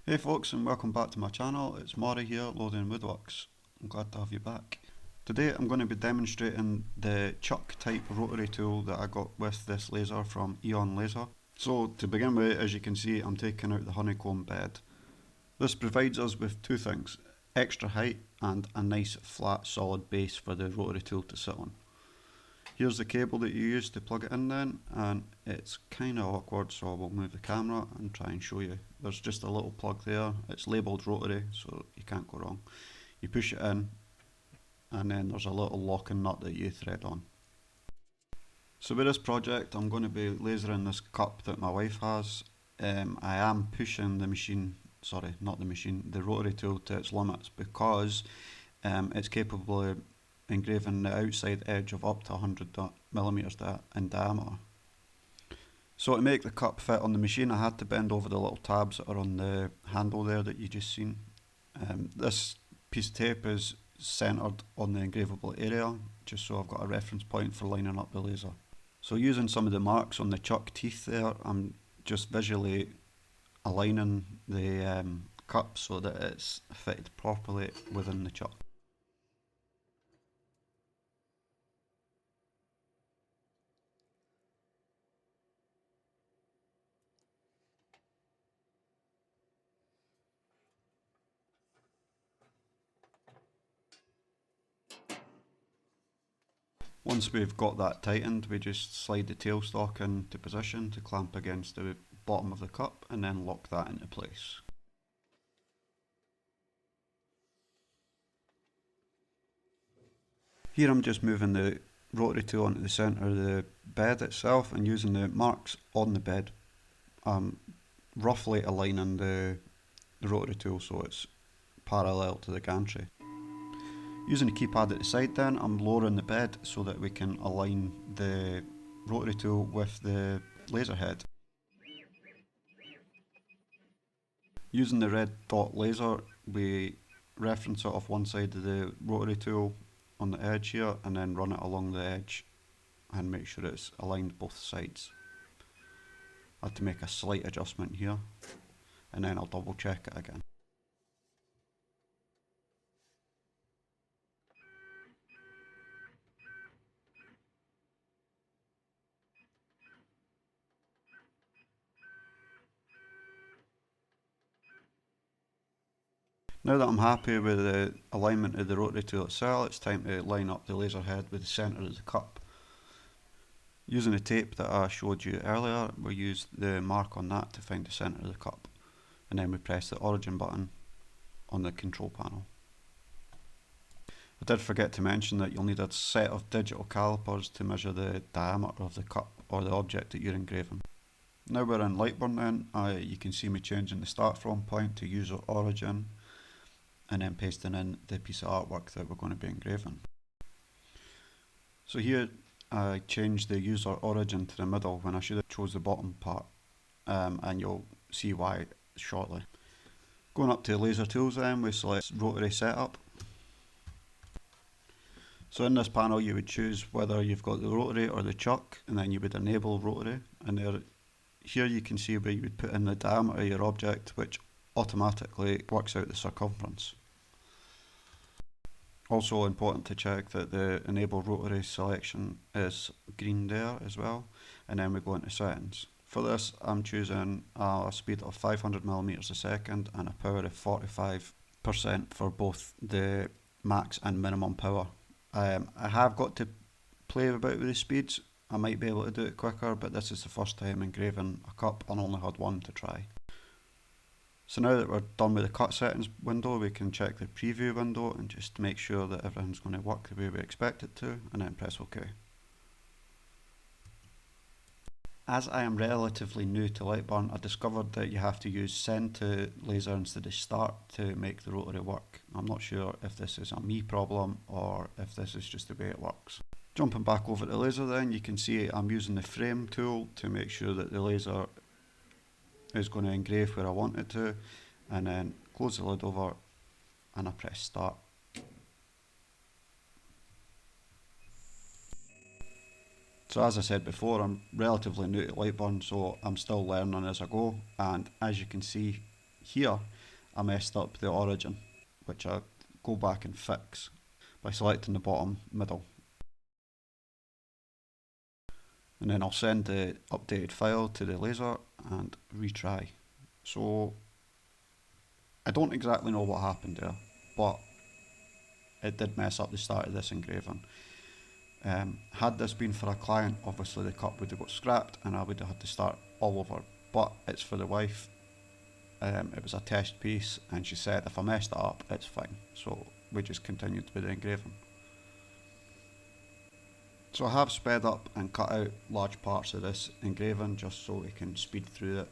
Hey folks, and welcome back to my channel. It's Maury here, Loading Woodworks. I'm glad to have you back. Today I'm going to be demonstrating the chuck type rotary tool that I got with this laser from Aeon Laser. So to begin with, as you can see, I'm taking out the honeycomb bed. This provides us with two things: extra height and a nice flat solid base for the rotary tool to sit on. Here's the cable that you use to plug it in then, and it's kind of awkward, so I will move the camera and try and show you. There's just a little plug there, it's labelled rotary, so you can't go wrong. You push it in, and then there's a little locking nut that you thread on. So with this project, I'm going to be lasering this cup that my wife has. I am pushing the machine, sorry, not the machine, the rotary tool to its limits because it's capable of engraving the outside edge of up to 100mm in diameter. So to make the cup fit on the machine, I had to bend over the little tabs that are on the handle there that you just seen. This piece of tape is centered on the engravable area, just so I've got a reference point for lining up the laser. So using some of the marks on the chuck teeth there, I'm just visually aligning the cup so that it's fitted properly within the chuck. Once we've got that tightened, we just slide the tailstock into position to clamp against the bottom of the cup and then lock that into place. Here I'm just moving the rotary tool into the centre of the bed itself and using the marks on the bed, roughly aligning the rotary tool so it's parallel to the gantry. Using the keypad at the side then, I'm lowering the bed so that we can align the rotary tool with the laser head. Using the red dot laser, we reference it off one side of the rotary tool on the edge here and then run it along the edge and make sure it's aligned both sides. I had to make a slight adjustment here and then I'll double check it again. Now that I'm happy with the alignment of the rotary tool itself, it's time to line up the laser head with the centre of the cup. Using the tape that I showed you earlier, we use the mark on that to find the centre of the cup, and then we press the origin button on the control panel. I did forget to mention that you'll need a set of digital calipers to measure the diameter of the cup or the object that you're engraving. Now we're in Lightburn then, you can see me changing the start from point to user origin and then pasting in the piece of artwork that we're going to be engraving. So here I changed the user origin to the middle when I should have chose the bottom part, and you'll see why shortly. Going up to laser tools then, we select rotary setup. So in this panel you would choose whether you've got the rotary or the chuck, and then you would enable rotary, and here you can see where you would put in the diameter of your object, which automatically works out the circumference. Also important to check that the enable rotary selection is green there as well, and then we go into settings. For this I'm choosing a speed of 500mm a second and a power of 45% for both the max and minimum power. I have got to play about with the speeds. I might be able to do it quicker, but this is the first time engraving a cup and only had one to try. So now that we're done with the cut settings window, we can check the preview window and just make sure that everything's going to work the way we expect it to, and then press OK. As I am relatively new to Lightburn, I discovered that you have to use send to laser instead of start to make the rotary work. I'm not sure if this is a me problem or if this is just the way it works. Jumping back over to the laser then, you can see I'm using the frame tool to make sure that the laser is going to engrave where I want it to, and then close the lid over and I press start. So as I said before, I'm relatively new to Lightburn, so I'm still learning as I go, and as you can see here, I messed up the origin, which I go back and fix by selecting the bottom middle. And then I'll send the updated file to the laser and retry. So I don't exactly know what happened there, but it did mess up the start of this engraving. Had this been for a client, obviously the cut would have got scrapped and I would have had to start all over, but it's for the wife. It was a test piece and she said if I messed it up it's fine, so we just continued with the engraving. So I have sped up and cut out large parts of this engraving just so we can speed through it.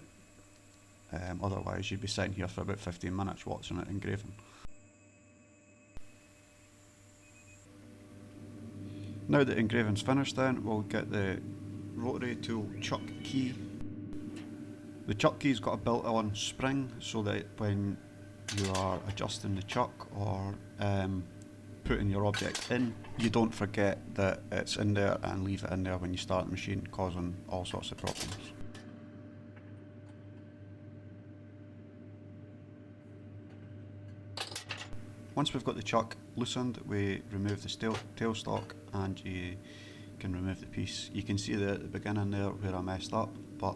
Otherwise you'd be sitting here for about 15 minutes watching it engraving. Now that engraving's finished, then we'll get the rotary tool chuck key. The chuck key's got a built-on spring so that when you are adjusting the chuck or putting your object in, you don't forget that it's in there and leave it in there when you start the machine, causing all sorts of problems. Once we've got the chuck loosened, we remove the tailstock and you can remove the piece. You can see at the beginning there where I messed up, but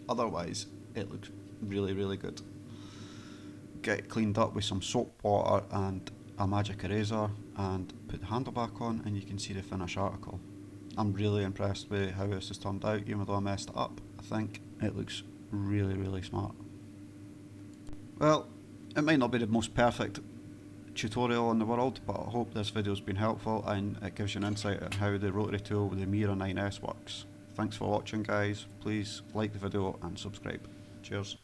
otherwise it looks really good. Get it cleaned up with some soap water and a magic eraser and put the handle back on and you can see the finished article. I'm really impressed with how this has turned out, even though I messed it up. I think it looks really smart. Well, it might not be the most perfect tutorial in the world, but I hope this video's been helpful and it gives you an insight on how the rotary tool with the Mira 9S works. Thanks for watching guys, please like the video and subscribe. Cheers.